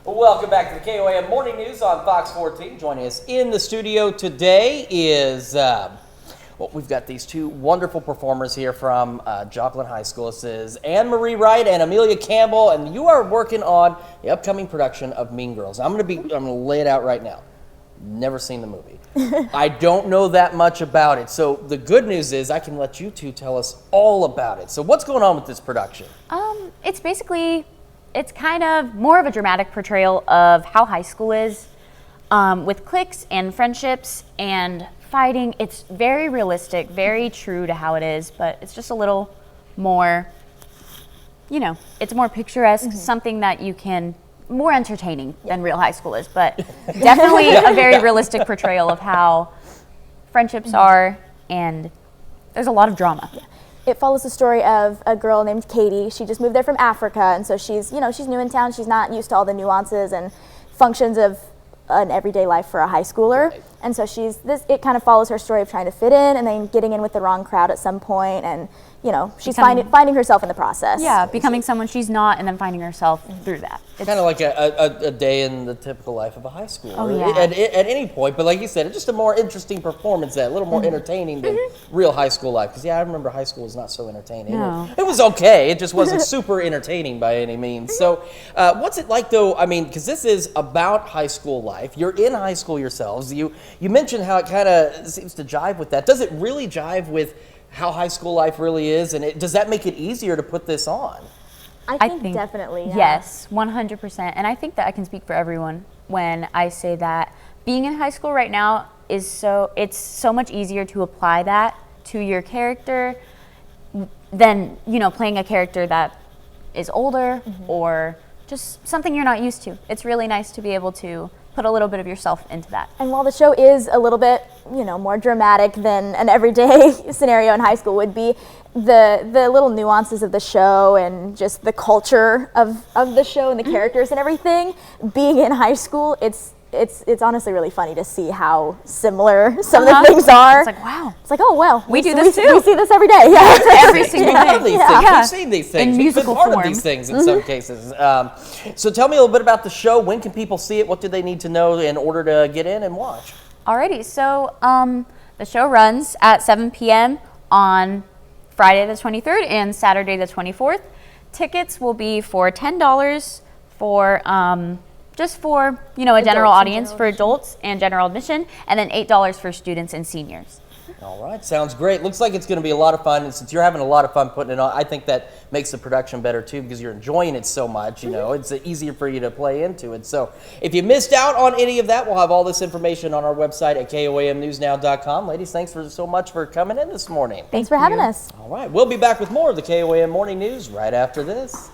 Welcome back to the KOAM Morning News on Fox 14. Joining us in the studio today is, we've got these two wonderful performers here from Joplin High School. This is Anne Marie Wright and Amelia Campbell, and you are working on the upcoming production of Mean Girls. I'm gonna lay it out right now. Never seen the movie. I don't know that much about it. So the good news is I can let you two tell us all about it. So what's going on with this production? It's kind of more of a dramatic portrayal of how high school is, with cliques and friendships and fighting. It's very realistic, very true to how it is, but it's just a little more, it's more picturesque, something that you can, more entertaining than real high school is, but definitely a very realistic portrayal of how friendships are, and there's a lot of drama. It follows the story of a girl named Katie. She just moved there from Africa, and so she's new in town. She's not used to all the nuances and functions of an everyday life for a high schooler. Right. And so it kind of follows her story of trying to fit in and then getting in with the wrong crowd at some point, and she's finding herself in the process. Yeah, becoming someone she's not, and then finding herself through that. It's kind of like a day in the typical life of a high schooler. Oh, yeah. At any point, but like you said, it's just a more interesting performance, a little more entertaining than real high school life. Because I remember high school was not so entertaining. No. It was okay. It just wasn't super entertaining by any means. So, what's it like though? I mean, because this is about high school life. You're in high school yourselves. You mentioned how it kind of seems to jive with that. Does it really jive with how high school life really is, and does that make it easier to put this on? I think definitely, yeah. Yes, 100%. And I think that I can speak for everyone when I say that being in high school right now it's so much easier to apply that to your character than, playing a character that is older or just something you're not used to. It's really nice to be able to put a little bit of yourself into that. And while the show is a little bit, more dramatic than an everyday scenario in high school would be, the little nuances of the show and just the culture of the show and the characters and everything, being in high school, it's honestly really funny to see how similar some of the things are. It's like, wow. It's like, oh, well. We do this too. We see this every day. Yeah. Every single day. We've seen these things. In We've musical been part form. of these things in some cases. So tell me a little bit about the show. When can people see it? What do they need to know in order to get in and watch? Alrighty, so the show runs at 7 p.m. on Friday the 23rd and Saturday the 24th. Tickets will be for $10 for just for a general audience, for adults and general admission, and then $8 for students and seniors. All right, sounds great. Looks like it's going to be a lot of fun, and since you're having a lot of fun putting it on, I think that makes the production better too, because you're enjoying it so much. It's easier for you to play into it. So if you missed out on any of that, we'll have all this information on our website at KOAMnewsnow.com. Ladies, thanks so much for coming in this morning. Thanks for having us. All right, we'll be back with more of the KOAM Morning News right after this.